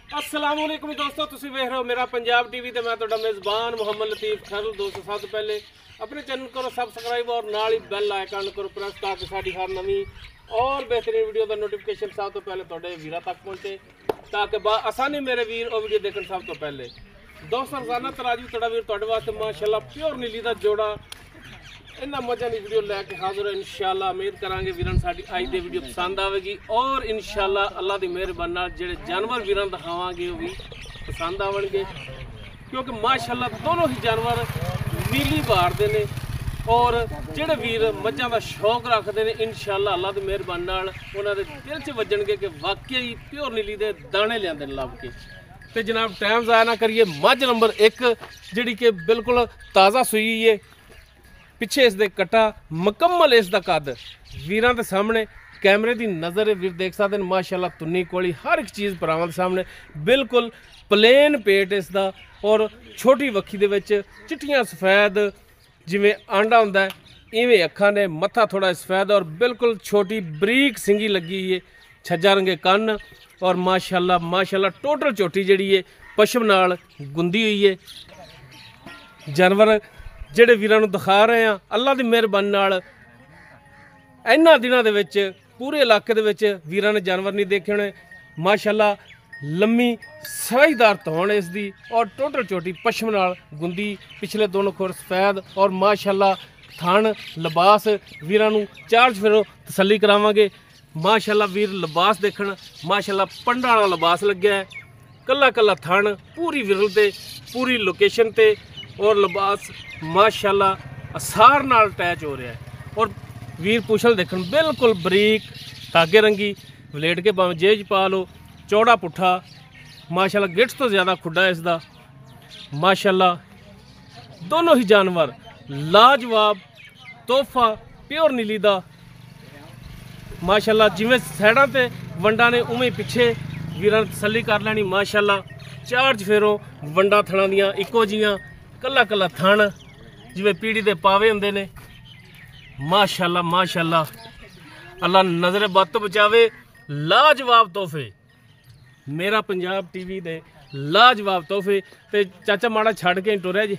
अस्सलाम वालेकुम दोस्तों, तुसी वेख रहे हो मेरा पंजाब टीवी ते मैं तुहाडा मेज़बान मोहम्मद लतीफ़ खैर। दोस्तों सब तो पहले अपने चैनल करो सबसक्राइब और नाल ही बैल आइकन करो प्रेस ताकि साडी हर नवी और बेहतरीन वीडियो का नोटिफिकेशन सब तो पहले तुहाडे वीरां तक पहुंचे ताकि आसानी मेरे वीर वो वीडियो देखण सब तो पहले। दोस्तों रोजाना तराजी तुहाडा वीर तुहाडे वास्ते माशाअल्लाह प्योर नीली दा जोड़ा इन्ना मजा की वीडियो लैके हाजिर है। इंशाअल्लाह उम्मीद करांगे वीरन साडी अज दी वीडियो पसंद आवेगी और इंशाअल्लाह अल्लाह की मेहरबानी नाल जेड़े जानवर वीरन दिखावांगे वो भी पसंद आवणगे, क्योंकि माशाअल्लाह दोनों ही जानवर नीली बारदे ने और जेड़े वीर मझां दा शौक रखते हैं इंशाअल्लाह अल्लाह की मेहरबानी नाल उन्हां दे दिल च वजणगे कि वाकई प्योर नीली दे दाने लिआंदे ने लभ के। तो जनाब टाइम ज़ाया ना करिए, मझ नंबर 1 जिहड़ी कि बिल्कुल ताज़ा सूई है, पिछे इसके कट्टा मुकम्मल इसका कद वीरां दे सामने कैमरे की नज़र वीर देख सकते हैं। माशाअल्लाह तुन्नी कोली हर एक चीज़ भरावां दे सामने बिल्कुल प्लेन पेट इसका और छोटी वक्खी दे विच चिट्टियां सफेद जिवें आंडा हुंदा है इवें अखां ने, मत्था थोड़ा सफेद और बिल्कुल छोटी बरीक सिंगी लगी है, छज्जा रंगे कन्न और माशाअल्लाह माशाअल्लाह टोटल चोटी जिहड़ी है पशम नाल गुंदी हुई है। जानवर ਜਿਹੜੇ ਵੀਰਾਂ ਨੂੰ ਦਿਖਾ ਰਹੇ ਆ ਅੱਲਾ ਦੀ ਮਿਹਰਬਾਨੀ ਨਾਲ ਇਹਨਾਂ ਦਿਨਾਂ ਦੇ ਵਿੱਚ ਪੂਰੇ ਇਲਾਕੇ ਦੇ ਵਿੱਚ ਵੀਰਾਂ ਨੇ ਜਾਨਵਰ ਨਹੀਂ ਦੇਖੇ ਹੋਣੇ। ਮਾਸ਼ਾਅੱਲਾ ਲੰਮੀ ਸਵਾਈਦਾਰ ਧੌਣ ਇਸ ਦੀ ਔਰ ਟੋਟਲ ਚੋਟੀ ਪਸ਼ਮ ਨਾਲ ਗੁੰਦੀ, ਪਿਛਲੇ ਦੋਨੋਂ ਖੁਰ ਸਫੈਦ ਔਰ ਮਾਸ਼ਾਅੱਲਾ ਥਣ ਲਿਬਾਸ ਵੀਰਾਂ ਨੂੰ ਚਾਰਜ ਫਿਰ ਤਸੱਲੀ ਕਰਾਵਾਂਗੇ। ਮਾਸ਼ਾਅੱਲਾ ਵੀਰ ਲਿਬਾਸ ਦੇਖਣ, ਮਾਸ਼ਾਅੱਲਾ ਪੰਡਾਂ ਵਾਲਾ ਲਿਬਾਸ ਲੱਗਿਆ ਹੈ, ਕੱਲਾ ਕੱਲਾ ਥਣ ਪੂਰੀ ਵਿਰਲ ਤੇ ਪੂਰੀ ਲੋਕੇਸ਼ਨ ਤੇ और लिबास माशाअल्लाह असार नाल अटैच हो रहा है। और वीर पुछल देखन बिल्कुल बरीक धागे रंगी वलेट के भावें जेज पा लो, चौड़ा पुट्ठा माशाअल्लाह गिट्स तो ज़्यादा खुड्डा इसका। माशाअल्लाह दोनों ही जानवर लाजवाब तोहफा प्योर नीली दा। माशाअल्लाह जिवें साइडां ते वंडा ने उवें पिछे वीरां ने तसल्ली कर लैनी। माशाअल्लाह चार चफेरों वंडा थणां दियां इक्को जिहियां, कला कला थण जिवें पीढ़ी दे पावे हुंदे ने। माशाअल्लाह माशाअल्लाह अल्लाह नज़र बद तो बचावे। लाजवाब तोहफे मेरा पंजाब टीवी दे लाजवाब तोहफे। ते चाचा माड़ा छड़ के टुरिया जी।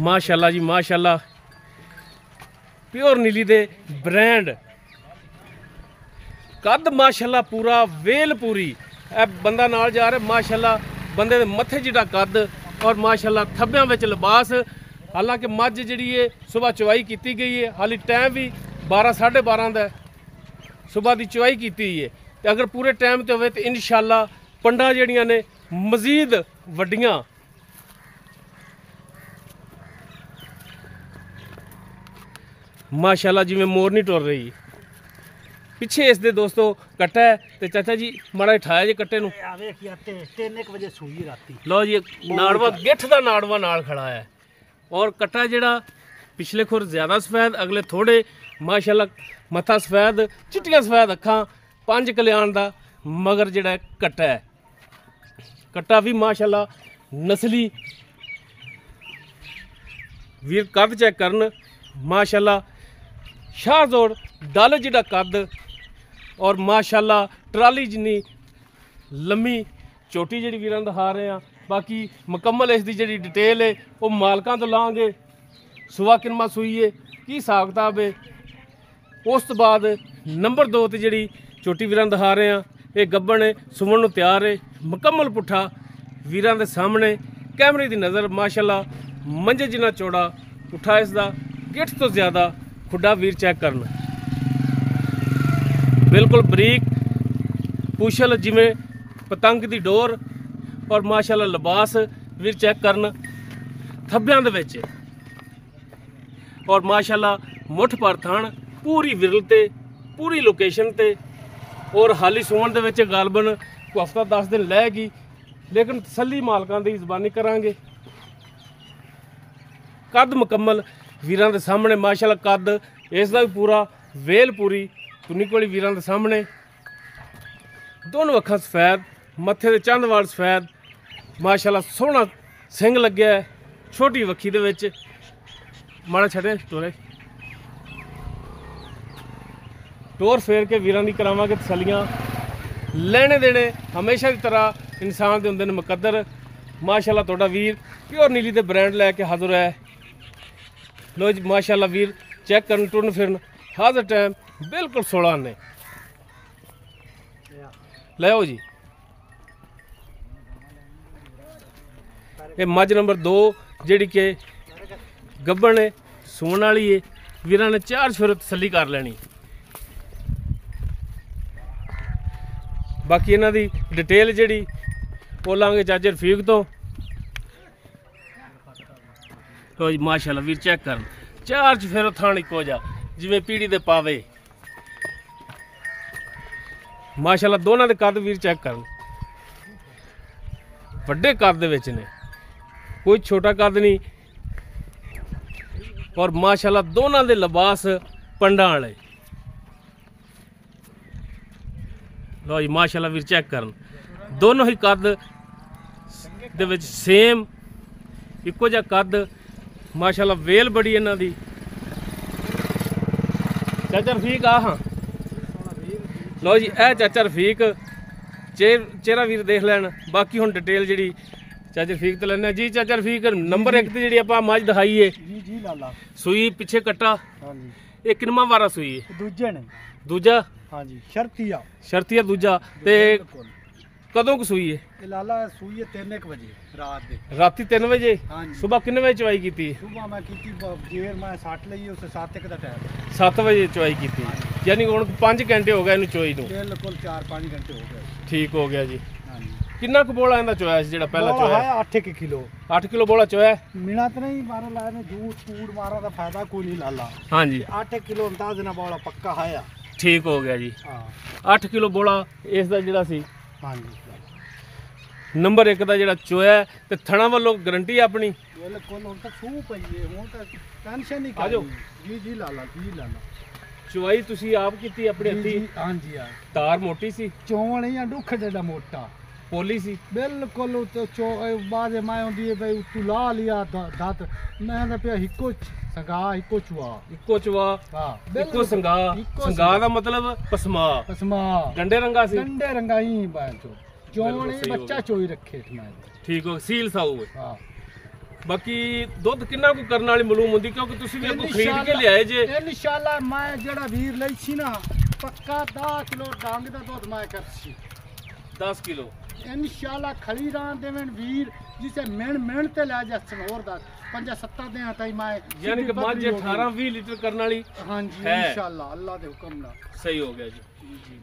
माशाअल्लाह जी माशाअल्लाह प्योर नीली दे ब्रांड कद माशाअल्लाह पूरा वेल पूरी ए बंदा नाल जा रहा माशाअल्लाह बंदे दे मत्थे जिहड़ा कद और माशाअल्लाह थब्बियां विच लिबास। हालांकि मझ जिहड़ी है सुबह चवाई की गई है, हाली टाइम भी 12 साढ़े 12 दा सुबह की चवाई की हुई है। तो अगर पूरे टाइम ते होवे तो इंशाअल्लाह पंडा जिहड़ियां ने मजीद वड्डियां माशाअल्लाह जिवें मोरनी टुर रही है। पिछे इस दे दोस्तों कट्टा है। तो चाचा जी माड़ा उठाया जी कट्टे नूं। 3 बजे सूई राती। लो जी नाड़वा गिठ दा नाड़वा नाल खड़ा है और कट्टा जिहड़ा पिछले खुर ज़्यादा सफेद अगले थोड़े। माशाअल्लाह मत्था सफेद, चिट्टियां सफेद अखां, 5 कल्याण दा मगर जिहड़ा कट्टा है। कट्टा भी माशाअल्लाह नस्ली वीर कद चेक करन। माशाअल्लाह शाहजोड़ डल जिहड़ा कद और माशाअल्लाह ट्राली जिन्नी लम्मी चोटी जिहड़ी वीरां दिखा रहे हैं। बाकी मुकम्मल इसकी जिहड़ी डिटेल है वो मालकां तो लांगे सुबह किनमा सूई है की हिसाब किताब है। उस तो बाद नंबर 2 ते जिहड़ी चोटी वीरां दिखा रहे हैं ये गब्बन है, सुमन नूं तैयार है, मुकम्मल पुट्ठा वीरां दे सामने कैमरे की नज़र। माशाअल्लाह मंझे जिन्ना चौड़ा पुट्ठा इसका, गिट्ठ तो ज़्यादा खुड्डा वीर चेक करना बिल्कुल बरीक पूछल जिमें पतंग की डोर और माशाअल्लाह लिबास वीर चेक करन थब्बियां दे विच और माशाअल्लाह मुठ पर थण पूरी विरल ते पूरी लोकेशन ते। और हाली सुमन दे विच गालबन को हफ्ता 10 दिन लैगी, लेकिन तसल्ली मालकां दी ज़बानी करांगे। कद मुकम्मल वीरां दे सामने माशाअल्लाह कद इसका भी पूरा वेल पूरी तुन्नी कोली वीरां दे सामने। दोनों अखां सफेद, मत्थे दे चंद वाल सफेद, माशाअल्लाह सोहना सिंग लग्या है छोटी वक्खी दे विच। माड़ा छड़े टोरे ਟੋਰ ਫੇਰ ਕੇ ਵੀਰਾਂ ਦੀ ਕਰਾਵਾਂਗੇ ਤਸੱਲੀਆਂ। ਲੈਣੇ ਦੇਣੇ ਹਮੇਸ਼ਾ ਦੀ ਤਰ੍ਹਾਂ ਇਨਸਾਨ ਦੇ ਹੁੰਦੇ ਨੇ ਮੁਕੱਦਰ। ਮਾਸ਼ਾਅੱਲਾ ਤੁਹਾਡਾ ਵੀਰ ਪਿਓਰ ਨੀਲੀ ਦੇ ਬ੍ਰਾਂਡ ਲੈ ਕੇ ਹਾਜ਼ਰ ਹੈ। ਲੋ ਜੀ ਮਾਸ਼ਾਅੱਲਾ ਵੀਰ ਚੈੱਕ ਕਰਨ ਟੁਰਨ ਫਿਰਨ ਹਾਜ਼ਰ ਟਾਈਮ ਬਿਲਕੁਲ 16 ਨੇ। ਲੈ ਆਓ ਜੀ। ਇਹ ਮੱਝ ਨੰਬਰ 2 ਜਿਹੜੀ ਕਿ ਗੱਭਣ ਹੈ, ਸੂਣ ਵਾਲੀ ਹੈ। ਵੀਰਾਂ ਨੇ 4 ਫਿਰ ਤਸੱਲੀ ਕਰ ਲੈਣੀ। ਬਾਕੀ ਇਹਨਾਂ ਦੀ ਡਿਟੇਲ ਜਿਹੜੀ ਉਹ ਲਾਂਗੇ ਚਾਚੇ ਰਫੀਕ ਤੋਂ। ਲੋ ਜੀ ਮਾਸ਼ਾਅੱਲਾ ਵੀਰ ਚੈੱਕ ਕਰਨ 4 ਫਿਰ ਥਾਣ ਇੱਕੋ ਜਾ ਜਿਵੇਂ ਪੀੜੀ ਦੇ ਪਾਵੇ। ਮਾਸ਼ਾਅੱਲਾ ਦੋਨਾਂ ਦੇ ਕੱਦ ਵੀਰ ਚੈੱਕ ਕਰਨ, ਵੱਡੇ ਕੱਦ ਦੇ ਵਿੱਚ ਨੇ, ਕੋਈ ਛੋਟਾ ਕੱਦ ਨਹੀਂ। ਔਰ ਮਾਸ਼ਾਅੱਲਾ ਦੋਨਾਂ ਦੇ ਲਿਬਾਸ ਪੰਡਾਂ ਵਾਲੇ। ਲੋ ਜੀ ਮਾਸ਼ਾਅੱਲਾ ਵੀਰ ਚੈੱਕ ਕਰਨ ਦੋਨੋਂ ਹੀ ਕੱਦ ਦੇ ਵਿੱਚ ਸੇਮ ਇੱਕੋ ਜਿਹਾ ਕੱਦ। ਮਾਸ਼ਾਅੱਲਾ ਵੇਲ ਬੜੀ ਇਹਨਾਂ ਦੀ। ਚਾਚਾ ਰਫੀਕ ਆ ਹਾਂ। ਲੋ ਜੀ ਇਹ ਚਾਚਾ ਰਫੀਕ ਚਿਹਰਾ ਵੀਰ ਦੇਖ ਲੈਣ। ਬਾਕੀ ਹੁਣ ਡਿਟੇਲ ਜਿਹੜੀ ਚਾਚਾ ਰਫੀਕ ਤੇ ਲੈਣਾ ਜੀ। ਚਾਚਾ ਰਫੀਕ ਨੰਬਰ 1 ਤੇ ਜਿਹੜੀ ਆਪਾਂ ਮੱਝ ਦਿਖਾਈ ਹੈ ਜੀ ਜੀ ਲਾਲਾ ਸੂਈ ਪਿੱਛੇ ਕੱਟਾ, ਹਾਂਜੀ ਇਹ ਕਿੰਨਵਾਂ ਵਾਰਾ ਸੂਈ ਹੈ? ਦੂਜੇ ਨੇ ਦੂਜਾ ਹਾਂਜੀ ਸ਼ਰਤੀਆ ਸ਼ਰਤੀਆ ਦੂਜਾ। ਤੇ ਕਦੋਂ ਕੁ ਸੂਈ ਹੈ? ਇਹ ਲਾਲਾ ਸੂਈ 3 ਵਜੇ ਰਾਤ ਦੇ। ਰਾਤੀ 3 ਵਜੇ। ਹਾਂਜੀ ਸਵੇਰ ਕਿੰਨੇ ਵਜੇ ਚਵਾਈ ਕੀਤੀ? ਸੁਬਾ ਮੈਂ ਕੀਤੀ ਜੇਰ ਮੈਂ 60 ਲਈ ਉਸ 7 ਦਾ ਟਾਈਮ 7 ਵਜੇ ਚਵਾਈ ਕੀਤੀ, ਯਾਨੀ ਹੁਣ 5 ਘੰਟੇ ਹੋ ਗਏ ਇਹਨੂੰ ਚੋਈ ਨੂੰ। ਬਿਲਕੁਲ 4-5 ਘੰਟੇ ਹੋ ਗਏ। ਠੀਕ ਹੋ ਗਿਆ ਜੀ। ਹਾਂਜੀ ਕਿੰਨਾ ਕੁ ਬੋਲਾ ਇਹਦਾ ਚੋਇਆ ਸੀ ਜਿਹੜਾ ਪਹਿਲਾਂ ਚੋਇਆ? ਹੈ 8 ਕਿਲੋ। 8 ਕਿਲੋ ਬੋਲਾ ਚੋਇਆ। ਮਿਹਨਤ ਨਹੀਂ ਮਾਰਾ ਲਾਇਆ ਨੇ ਜੂਸ ਫੂਡ ਮਾਰਾ ਦਾ ਫਾਇਦਾ ਕੋਈ ਨਹੀਂ ਲਾਲਾ। ਹਾਂਜੀ 8 ਕਿਲੋ ਅੰਦਾਜ਼ ਨਾਲ ਬੋਲਾ ਪੱਕਾ ਹੈ। ਠੀਕ ਹੋ ਗਿਆ ਜੀ। ਹਾਂ 8 ਕਿਲੋ ਬੋਲਾ ਇਸ ਦਾ ਜਿਹੜਾ ਸੀ ਹਾਂਜੀ ਨੰਬਰ 1 ਦਾ ਜਿਹੜਾ ਚੋਇਆ। ਤੇ ਥਣਾ ਵੱਲੋਂ ਗਰੰਟੀ ਆਪਣੀ। ਬਿਲਕੁਲ ਹੁਣ ਤਾਂ ਸੂ ਪਈਏ, ਹੁਣ ਤਾਂ ਟੈਨਸ਼ਨ ਨਹੀਂ ਆ ਜਾਓ। ਕਰਨੀ। ਜੀ ਜੀ ਲਾਲਾ ਜੀ ਲਾਲਾ। ਚਵਾਈ ਤੁਸੀਂ ਆਪ ਕੀਤੀ ਆਪਣੇ ਹੱਥੀ? ਹਾਂਜੀ ਆ ਤਾਰ ਮੋਟੀ ਸੀ? ਚੋਣ ਨਹੀਂ ਆ ਡੁੱਖ ਜਿਹੜਾ ਮੋਟਾ ਪੋਲੀ ਸੀ? ਬਿਲਕੁਲ ਉੱਤੇ ਚੋ ਬਾਜੇ ਮੈਂ ਆਉਂਦੀ ਹੈ ਬਈ ਤੂੰ ਲਾ ਲਿਆ ਦਤ ਮੈਂ ਤਾਂ ਪਿਆ ਇੱਕੋ ਸੰਗਾ ਇੱਕੋ ਚੁਆ ਇੱਕੋ ਚਵਾ ਹਾਂ ਇੱਕੋ ਸੰਗਾ। ਸੰਗਾ ਦਾ ਮਤਲਬ ਪਸਮਾ ਪਸਮਾ ਗੰਡੇ ਰੰਗਾ ਸੀ? ਗੰਡੇ ਰੰਗਾਈ ਬਾਂ ਚੋ ਚੋਣ ਬਿਲਕੁਲ ਇਹ ਸਹੀ ਹੋ ਬੱਚਾ ਗਿਆ। ਚੋਈ ਰੱਖੇ ਮੈਂ। ਠੀਕ ਹੋ ਸੀਲ ਸਾਊ ਹੈ। ਹਾਂ ਬਾਕੀ ਦੁੱਧ ਕਿੰਨਾ ਕੁ ਕਰਨ ਵਾਲੀ ਮਾਲੂਮ ਹੁੰਦੀ ਕਿਉਂਕਿ ਤੁਸੀਂ ਵੀ ਅੱਗੋਂ ਖਰੀਦ ਕੇ ਲਿਆਏ ਜੇ। ਇਨਸ਼ਾਅੱਲਾ ਮੈਂ ਜਿਹੜਾ ਵੀਰ ਲਈ ਸੀ ਨਾ ਪੱਕਾ 10 ਕਿਲੋ ਡੰਗ ਦਾ ਦੁੱਧ ਮੈਂ ਕਰਸੀ 10 ਕਿਲੋ ਇਨਸ਼ਾਅੱਲਾ ਖਲੀ ਰਾਂ ਦੇਵਨ ਵੀਰ ਜਿਸੇ ਮਿਹਨ ਤੇ ਲੈ ਜਾ ਸਨੋਰ ਦਾ 5-7 ਦਿਨਾਂ ਤਾਈ ਮੈਂ ਯਾਨੀ ਕਿ ਮੱਝ 18-20 ਲੀਟਰ ਕਰਨ ਵਾਲੀ। ਹਾਂਜੀ ਹੈ। ਇਨਸ਼ਾਅੱਲਾ ਅੱਲਾ ਦੇ ਹੁਕਮ ਨਾਲ। ਸਹੀ ਹੋ ਗਿਆ ਜੀ। ਜੀ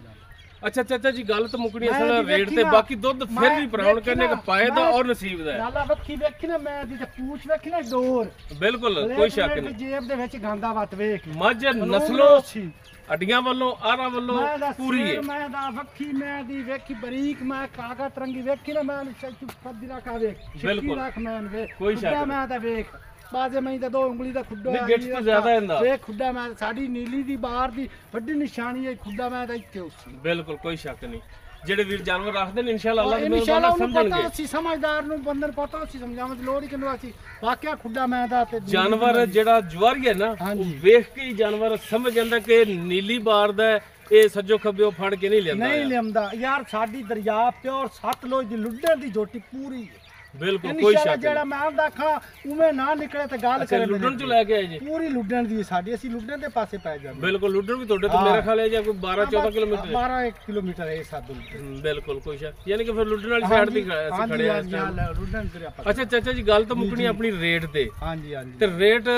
ਅੱਛਾ ਚਾਚਾ ਜੀ ਗੱਲ ਤਾਂ ਮੁੱਕਣੀ ਮੈਂ ਅਸਲ ਜੀ ਰੇਟ ਵੇਖੀ ਤੇ। ਨਾ, ਬਾਕੀ ਦੁੱਧ ਫਿਰ ਵੀ ਪ੍ਰਾਉਣ ਵੇਖੀ ਕਰਨੇ ਨਾ, ਕਿ ਪਾਏ ਦਾ ਮੈਂ- ਔਰ ਨਸੀਬ ਦਾ ਹੈ। ਲਾਲਾ ਵੱਖੀ ਵੇਖੀ ਨਾ ਮੈਂ ਦੀ ਤੇ ਪੂਛ ਵੇਖੀ ਨਾ ਡੋਰ ਬਿਲਕੁਲ ਕੋਈ ਸ਼ੱਕ ਨਹੀਂ। ਜੇਬ ਦੇ ਵਿੱਚ ਗਾਂਦਾ ਵਤ ਵੇਖ ਮੱਝ ਨਸਲੋਂ ਸੀ ਅੱਡੀਆਂ ਵੱਲੋਂ ਆਰਾ ਵੱਲੋਂ ਮੈਂ ਦਾ ਪੂਰੀ ਹੈ। ਮੈਂ ਦਾ ਵੱਖੀ ਮੈਂ ਦੀ ਵੇਖੀ ਬਰੀਕ ਮੈਂ ਕਾਗਾ ਤਰੰਗੀ ਵੇਖੀ ਨਾ ਮੈਂ ਚੁੱਪ ਫੱਦੀ ਰੱਖਾ ਵੇਖ ਬਿਲਕੁਲ। ਰੱਖ ਮੈਂ ਵੇਖ ਕੋਈ ਸ਼ੱਕ ਖੁੱਡਾ ਨਹੀਂ। ਮੈਂ ਤਾਂ ਵੇਖ ਬਾਜੇ ਮੈਂ ਤਾਂ 2 ਉਂਗਲੀ ਦਾ ਖੁੱਡਾ ਨਹੀਂ, ਗਿੱਠ ਤੋਂ ਜ਼ਿਆਦਾ ਇਹਦਾ। ਵੇਖ ਖੁੱਡਾ ਮੈਂ ਸਾਡੀ ਨੀਲੀ ਦੀ ਬਾਹਰ ਦੀ ਵੱਡੀ ਨਿਸ਼ਾਨੀ ਹੈ ਖੁੱਡਾ ਮੈਂ ਤਾਂ ਇੱਥੇ ਉਸੀ ਬਿਲਕੁਲ ਕੋਈ ਸ਼ੱਕ ਨਹੀਂ। ਜਿਹੜੇ ਵੀਰ ਜਾਨਵਰ ਰੱਖਦੇ ਨੇ ਇਨਸ਼ਾਅੱਲਾ ਅੱਲਾਹ ਦੀ ਇਨਸ਼ਾਅੱਲਾ ਮਿਹਰਬਾਨੀ ਉਹਨੂੰ ਪਤਾ ਸਮਝਣਗੇ। ਸੀ ਸਮਝਦਾਰ ਨੂੰ ਬੰਦਨ ਪਤਾ ਸੀ ਸਮਝਾਉਣ ਦੀ ਲੋੜ ਹੀ ਕਿੰਨੂੰ ਸੀ ਵਾਕਿਆ ਖੁੱਡਾ ਮੈਂ ਦਾ ਤੇ ਜਾਨਵਰ ਜਿਹੜਾ ਜਵਾਰੀ ਹੈ ਨਾ ਉਹ ਹਾਂਜੀ। ਵੇਖ ਕੇ ਹੀ ਜਾਨਵਰ ਸਮਝ ਜਾਂਦਾ ਕਿ ਨੀਲੀ ਬਾਰ ਦਾ ਹੈ, ਇਹ ਸੱਜੋ ਖੱਬਿਓ ਫੜ ਕੇ ਨਹੀਂ ਲੈਂਦਾ। ਨਹੀਂ ਲਿਆਂਦਾ ਯਾਰ ਸਾਡੀ ਦਰਿਆ ਪਿਓਰ ਸਤਲੁਜ ਦੀ ਲੁੱਡਣ ਦੀ ਜੋਟੀ ਪੂਰੀ ਹੈ। ਬਿਲਕੁਲ ਕੋਈ ਇਨਸ਼ਾਅੱਲਾ ਸ਼ੱਕ ਜਿਹੜਾ ਨਹੀਂ। ਮੈਂ ਆਂਦਾ ਖਾ ਉਵੇਂ ਨਾ ਨਿਕਲੇ ਤੇ ਗੱਲ ਅੱਛਾ ਕਰੇ ਲੁੱਡਣ ਚ ਲੈ ਕੇ ਆਏ ਜੀ? ਪੂਰੀ ਲੁੱਡਣ ਦੀ ਹੈ ਸਾਡੀ ਅਸੀਂ ਲੁੱਡਣ ਦੇ ਪਾਸੇ ਪੈ ਜਾਂਦੇ ਬਿਲਕੁਲ ਲੁੱਡਣ ਵੀ ਤੁਹਾਡੇ ਤੋਂ ਹਾਂ। ਮੇਰਾ ਖਿਆਲ ਹੈ ਜਾਂ ਕੋਈ 12-14 ਕਿਲੋਮੀਟਰ ਹੈ। 12 ਕਿਲੋਮੀਟਰ ਹੈ ਸਾਦੂ ਬਿਲਕੁਲ ਕੋਈ ਸ਼ੱਕ ਯਾਨੀ ਕਿ ਫਿਰ ਲੁੱਡਣ ਵਾਲੀ ਸਾਈਡ ਤੇ ਅਸੀਂ ਖੜੇ ਆ ਇਸ ਟਾਈਮ। ਲੁੱਡਣ ਤੇ ਆਪਾਂ ਅੱਛਾ ਚਾਚਾ ਜੀ ਗੱਲ ਤਾਂ ਮੁੱਕਣੀ ਆਪਣੀ ਰੇਟ ਤੇ। ਹਾਂਜੀ ਹਾਂਜੀ ਤੇ ਰੇਟ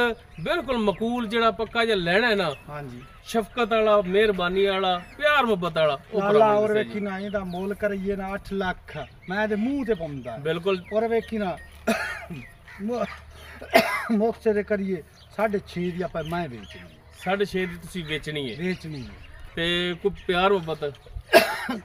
ਬਿਲਕੁਲ ਮਕੂਲ ਜਿਹੜਾ ਪੱਕਾ ਜਿਹਾ ਲੈਣਾ ਹੈ ਨਾ, ਹਾਂਜੀ ਸ਼ਫਕਤ ਵਾਲਾ, ਮਿਹਰਬਾਨੀ ਵਾਲਾ, ਪਿਆਰ ਮੁਹੱਬਤ ਵਾਲਾ, ਉਹ ਲਾਲਾ ਭਰਾਵਾਂ ਔਰ ਨੂੰ ਵੇਖੀ ਨਾ ਇਹਦਾ ਮੁੱਲ ਕਰੀਏ ਨਾ 8 ਲੱਖ ਮੈਂ ਤੇ ਮੂੰਹ ਤੇ ਪਾਉਂਦਾ ਬਿਲਕੁਲ ਔਰ ਵੇਖੀ ਨਾ ਮੁਕਤ ਦੇ ਕਰੀਏ 6.5 ਦੀ ਆਪਾਂ ਮੈਂ ਵੇਚਣੀ 6.5 ਦੀ ਤੁਸੀਂ ਵੇਚਣੀ ਹੈ ਵੇਚਣੀ ਹੈ। ਤੇ ਕੋਈ ਪਿਆਰ ਮੁਹੱਬਤ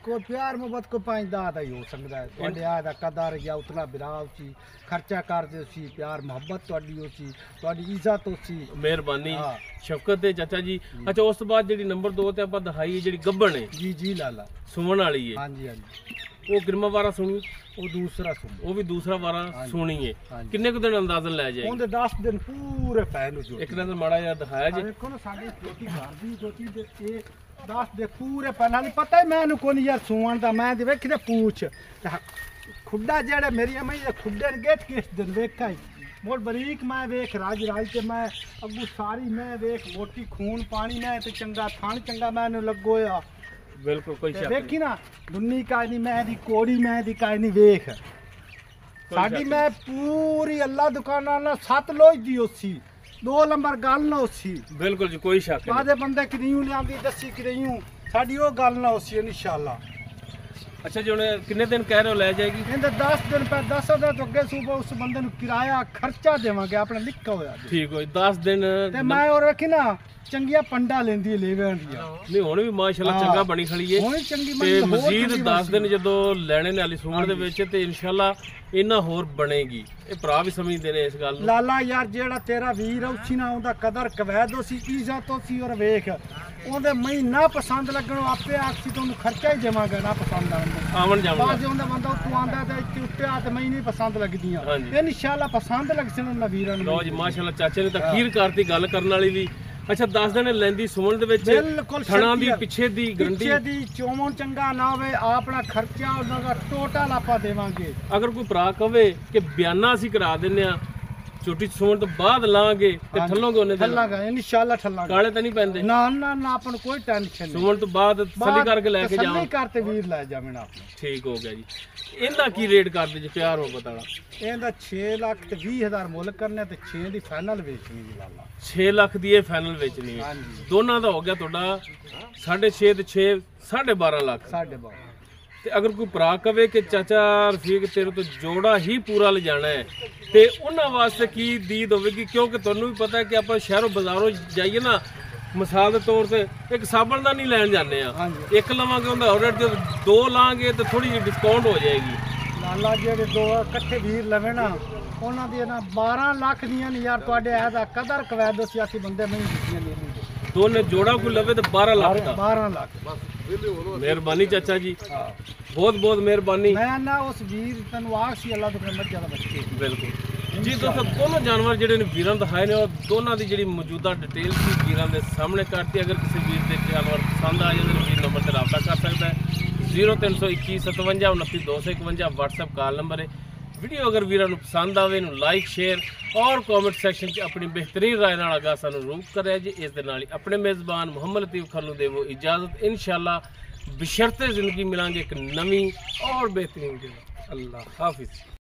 ਕੋਈ ਪਿਆਰ ਮੁਹੱਬਤ ਕੋ ਪੰਜ ਦਾ ਹੀ ਹੋ ਸਕਦਾ ਹੈ ਤੁਹਾਡੇ ਆ ਦਾ ਕਦਰ ਜਾਂ ਉਤਨਾ ਬਿਰਾਵ ਸੀ ਖਰਚਾ ਕਰਦੇ ਸੀ ਪਿਆਰ ਮੁਹੱਬਤ ਤੁਹਾਡੀ ਹੋ ਸੀ ਤੁਹਾਡੀ ਇੱਜ਼ਤ ਹੋ ਸੀ ਮਿਹਰਬਾਨੀ ਹਾਂ। ਸ਼ਫਕਤ ਤੇ ਚਾਚਾ ਜੀ। ਅੱਛਾ ਉਸ ਤੋਂ ਬਾਅਦ ਜਿਹੜੀ ਨੰਬਰ 2 ਤੇ ਆਪਾਂ ਦਿਖਾਈ ਹੈ ਜਿਹੜੀ ਗੱਭਣ ਹੈ ਜੀ ਜੀ ਲਾਲਾ ਸੁਣਨ ਵਾਲੀ ਹੈ, ਹਾਂਜੀ ਹਾਂਜੀ ਉਹ ਕਿੰਨਾ ਵਾਰਾ ਸੁਣੀ? ਉਹ ਦੂਸਰਾ ਸੁਣ ਉਹ ਵੀ ਦੂਸਰਾ ਵਾਰਾ ਹਾਂਜੀ। ਸੁਣੀ ਹੈ। ਹਾਂਜੀ। ਕਿੰਨੇ ਕੁ ਦਿਨ ਅੰਦਾਜ਼ਨ ਲੈ ਜਾਏਗੀ? ਉਹਦੇ 10 ਦਿਨ ਪੂਰੇ ਪੈ ਨੂੰ ਜੋ ਇੱਕ ਨਜ਼ਰ ਮਾੜਾ ਜਿਹਾ ਦਿਖਾਇਆ ਜੀ। ਦੇਖੋ ਨਾ ਸਾਡੀ ਛੋਟੀ ਘਰ ਦੀ ਛੋਟੀ ਇਹ 10 ਦੇ ਪੂਰੇ ਪੈਣਾ ਨਹੀਂ ਪਤਾ ਹੀ ਮੈਨੂੰ ਕੋਈ ਨਹੀਂ ਯਾਰ ਸੂਣ ਦਾ ਮੈਂ ਤੇ ਵੇਖੀ ਤੇ ਪੂਛ ਖੁੱਡਾ ਜਿਹੜੇ ਮੇਰੀ ਅਮਈ ਦੇ ਖੁੱਡੇ ਨੇ ਗੇਟ ਕਿਸ ਦਿਨ ਵੇਖਾਂ ਬਹੁਤ ਬਰੀਕ ਮੈਂ ਵੇਖ ਰਾਜ ਤੇ ਮੈਂ ਅੱਗੂ ਸਾਰੀ ਮੈਂ ਵੇਖ ਮੋਟੀ ਖੂਨ ਪਾਣੀ ਮੈਂ ਤੇ ਚੰਗਾ ਥਣ ਚੰਗਾ ਮੈਨੂੰ ਲੱਗੋਇਆ ਬਿਲਕੁਲ ਕੋਈ ਸ਼ੱਕ ਵੇਖੀ ਨਾ ਦੁੰਨੀ ਕਾਇ ਨਹੀਂ ਮੈਂ ਦੀ ਕੋੜੀ ਮੈਂ ਦੀ ਕਾਇ ਨਹੀਂ ਵੇਖ ਸਾਡੀ ਮੈਂ ਪੂਰੀ ਅੱਲਾ ਦੁਕਾਨਾਂ ਨਾਲ 7 ਲੋਜ ਦੀ ਉਸੀ 2 ਨੰਬਰ ਗੱਲ ਨਾ ਉਸੀ ਬਿਲਕੁਲ ਜੀ ਕੋਈ ਸ਼ੱਕ ਨਹੀਂ ਬਾਦੇ ਬੰਦੇ ਕਿਰਿਓ ਲਿਆਂਦੀ ਦੱਸੀ ਕਿਰਿਓ ਸਾਡੀ ਉਹ ਗੱਲ ਨਾ ਉਸੀ ਇਨਸ਼ਾਅੱਲਾ ਅੱਛਾ ਜੀ ਹੁਣ ਕਿੰਨੇ ਦਿਨ ਕਹਿ ਰਹੇ ਹੋ ਲੈ ਜਾਏਗੀ ਇਹਦੇ 10 ਦਿਨ ਪੈ 10 ਦਿਨ ਤੋਂ ਅੱਗੇ ਸੂਬਾ ਉਸ ਬੰਦੇ ਨੂੰ ਕਿਰਾਇਆ ਖਰਚਾ ਦੇਵਾਂਗੇ ਆਪਣਾ ਲਿਖਾ ਹੋਇਆ ਠੀਕ ਹੋਈ 10 ਦਿਨ ਤੇ ਮੈਂ ਉਹ ਵੇਖੀ ਨਾ ਚੰਗੀਆਂ ਪੰਡਾ ਲੈਂਦੀ ਲੈਵਣ ਦੀਆਂ ਨਹੀਂ ਹੁਣ ਵੀ ਮਾਸ਼ਾਅੱਲਾ ਚੰਗਾ ਬਣੀ ਖੜੀ ਏ ਹੁਣ ਚੰਗੀ ਤੇ ਮਜ਼ੀਦ 10 ਦਿਨ ਜਦੋਂ ਲੈਣੇ ਨੇ ਅਲੀ ਸੂਣ ਦੇ ਵਿੱਚ ਤੇ ਇਨਸ਼ਾਅੱਲਾ ਇਹਨਾਂ ਹੋਰ ਬਣੇਗੀ ਇਹ ਭਰਾ ਵੀ ਸਮਝਦੇ ਨੇ ਇਸ ਗੱਲ ਨੂੰ ਲਾਲਾ ਯਾਰ ਜਿਹੜਾ ਤੇਰਾ ਵੀਰ ਉਸੀ ਨਾ ਉਹਦਾ ਕਦਰ ਕਵੈਦ ਉਸੀ ਇੱਜ਼ਤ ਉਸੀ ਔਰ ਵੇਖ ਉਹਦੇ ਮੈਂ ਨਾ ਪਸੰਦ ਲੱਗਣੋਂ ਆਪੇ ਆਖੀ ਤੁਹਾਨੂੰ ਖਰਚਾ ਹੀ ਦੇਵਾਂਗਾ ਨਾ ਪਸੰਦ ਆਵਣ ਜਾਵਣ ਬਾਅਦ ਉਹਦਾ ਬੰਦਾ ਉੱਤੋਂ ਆਂਦਾ ਤੇ ਇੱਥੇ ਉੱਤੇ ਆ ਤੇ ਮੈਂ ਨਹੀਂ ਪਸੰਦ ਲੱਗਦੀਆਂ ਇਨਸ਼ਾਅੱਲਾ ਪਸੰਦ ਲੱਗ ਸਣ ਨਾ ਵੀਰਾਂ ਨੂੰ ਲਓ ਜੀ ਮਾਸ਼ਾਅੱਲਾ ਚਾਚੇ ਨੇ ਤਾਂ ਖੀਰ ਕਰਤੀ ਗੱਲ ਕਰਨ ਵਾਲੀ ਵੀ ਅੱਛਾ 10 ਦਿਨ ਲੈਂਦੀ ਸੁਣਨ ਦੇ ਵਿੱਚ ਬਿਲਕੁਲ ਥਣਾ ਦੀ ਪਿੱਛੇ ਦੀ ਗਰੰਟੀ ਪਿੱਛੇ ਦੀ ਚੋਮਨ ਚੰਗਾ ਨਾ ਹੋਵੇ ਆਪਣਾ ਖਰਚਾ ਉਹਨਾਂ ਦਾ ਟੋਟਲ ਆਪਾਂ ਦੇਵਾਂਗੇ ਅਗਰ ਕੋਈ ਭਰਾ ਕਵੇ ਕਿ ਬਿਆਨਾ ਅਸੀਂ ਕਰਾ ਦਿੰਨੇ ਆ ਛੋਟੀ ਸੁਣਨ ਤੋਂ ਬਾਅਦ ਲਾਂਗੇ ਤੇ ਠੱਲੋਗੇ ਉਹਨੇ ਠੱਲਾਂਗਾ ਇਨਸ਼ਾਅੱਲਾ ਠੱਲਾਂਗਾ ਕਾਲੇ ਤਾਂ ਨਹੀਂ ਪੈਂਦੇ ਨਾ ਨਾ ਨਾ ਆਪਾਂ ਨੂੰ ਕੋਈ ਟੈਨਸ਼ਨ ਨਹੀਂ ਸੁਣਨ ਤੋਂ ਬਾਅਦ ਤਸੱਲੀ ਕਰਕੇ ਲੈ ਕੇ ਜਾਵਾਂ ਤਸੱਲੀ ਕਰਤੇ ਵੀਰ ਲੈ ਜਾਵਣ ਆਪਣਾ ਠੀਕ ਹੋ ਗਿਆ ਜੀ ਇਹਦਾ ਕੀ ਰੇਟ ਕਰਦੇ ਜੀ ਪਿਆਰ ਹੋ ਬਤਾਲਾ ਇਹਦਾ 6 ਲੱਖ ਤੇ 20,000 ਮੁੱਲ ਕਰਨਾ ਤੇ 6 ਦੀ ਫਾਈਨਲ ਵੇਚਣੀ ਜੀ ਲਾਲਾ 6 ਲੱਖ ਦੀ ਇਹ ਫਾਈਨਲ ਵੇਚਣੀ ਹੈ ਹਾਂਜੀ ਦੋਨਾਂ ਦਾ ਹੋ ਗਿਆ ਤੁਹਾਡਾ 6.5 ਤੇ 6 12.5 ਲੱਖ 12.5 ਤੇ ਅਗਰ ਕੋਈ ਭਰਾ ਕਵੇ ਕਿ ਚਾਚਾ ਰਫੀਕ ਤੇਰੇ ਤੋਂ ਜੋੜਾ ਹੀ ਪੂਰਾ ਲਿਜਾਣਾ ਹੈ ਤੇ ਉਹਨਾਂ ਵਾਸਤੇ ਕੀ ਦੀਦ ਹੋਵੇਗੀ ਕਿਉਂਕਿ ਤੁਹਾਨੂੰ ਵੀ ਪਤਾ ਹੈ ਕਿ ਆਪਾਂ ਸ਼ਹਿਰੋਂ ਬਾਜ਼ਾਰੋਂ ਜਾਈਏ ਨਾ ਮਿਸਾਲ ਦੇ ਤੌਰ ਤੇ ਇੱਕ ਸਾਬਣ ਦਾ ਨਹੀਂ ਲੈਣ ਜਾਂਦੇ ਆ ਇੱਕ ਲਵਾਂਗੇ ਉਹਦਾ ਆਰਡਰ ਜੇ 2 ਲਾਂਗੇ ਤੇ ਥੋੜੀ ਜਿਹੀ ਡਿਸਕਾਊਂਟ ਹੋ ਜਾਏਗੀ ਲਾਲਾ ਜਿਹੜੇ 2 ਇਕੱਠੇ ਵੀਰ ਲਵੇ ਨਾ ਉਹਨਾਂ ਦੀ ਨਾ 12 ਲੱਖ ਦੀਆਂ ਨੇ ਯਾਰ ਤੁਹਾਡੇ ਇਹ ਦਾ ਕਦਰ ਕਵੈਦ ਸਿਆਸੀ ਬੰਦੇ ਨਹੀਂ ਦਿੱਤੀਆਂ ਨੇ ਦੋਨੇ ਜੋੜਾ ਕੋਈ ਲਵੇ ਤੇ 12 ਲੱਖ ਦਾ 12 ਲੱਖ ਬਸ ਮਿਹਰਬਾਨੀ ਚਾਚਾ ਜੀ ਬਹੁਤ ਬਹੁਤ ਮਿਹਰਬਾਨੀ ਮੈਂ ਨਾ ਉਸ ਵੀਰ ਤੈਨੂੰ ਆਖ ਸੀ ਅੱਲਾਹ ਦੇ ਮੱਝਾਂ ਦਾ ਬੱਚੇ ਬਿਲਕੁਲ ਜੀ ਦੋਸਤੋ ਦੋਨੋਂ ਜਾਨਵਰ ਜਿਹੜੇ ਨੇ ਵੀਰਾਂ ਦਿਖਾਏ ਨੇ ਉਹ ਦੋਨਾਂ ਦੀ ਜਿਹੜੀ ਮੌਜੂਦਾ ਡਿਟੇਲ ਸੀ ਵੀਰਾਂ ਦੇ ਸਾਹਮਣੇ ਕਰਤੀ ਅਗਰ ਕਿਸੇ ਵੀਰ ਦੇ ਜਾਨਵਰ ਪਸੰਦ ਆ ਜਾਂਦੇ ਨੇ ਵੀਰ ਨੰਬਰ ਤੇ ਰਾਬਤਾ ਕਰ ਸਕਦਾ ਹੈ 0321 57 29 251 WhatsApp ਕਾਲ ਨੰਬਰ ਹੈ ਵੀਡੀਓ ਅਗਰ ਵੀਰਾਂ ਨੂੰ ਪਸੰਦ ਆਵੇ ਇਹਨੂੰ ਲਾਈਕ ਸ਼ੇਅਰ ਔਰ ਕਮੈਂਟ ਸੈਕਸ਼ਨ 'ਚ ਆਪਣੀ ਬਿਹਤਰੀਨ ਰਾਏ ਨਾਲ ਆਗਾ ਸਾਨੂੰ ਰੂਪ ਕਰਿਆ ਜੀ ਇਸ ਦੇ ਨਾਲ ਹੀ ਆਪਣੇ ਮੇਜ਼ਬਾਨ ਮੁਹੰਮਦ ਲਤੀਫ ਖਾਨ ਨੂੰ ਦੇਵੋ ਇਜਾਜ਼ਤ ਇਨਸ਼ਾਅੱਲਾ ਬਸ਼ਰਤੇ ਜ਼ਿੰਦਗੀ ਮਿਲਾਂਗੇ ਇੱਕ ਨਵੀਂ ਔਰ ਬਿਹਤਰੀਨ ਅੱਲਾਹ ਹਾਫਿਜ਼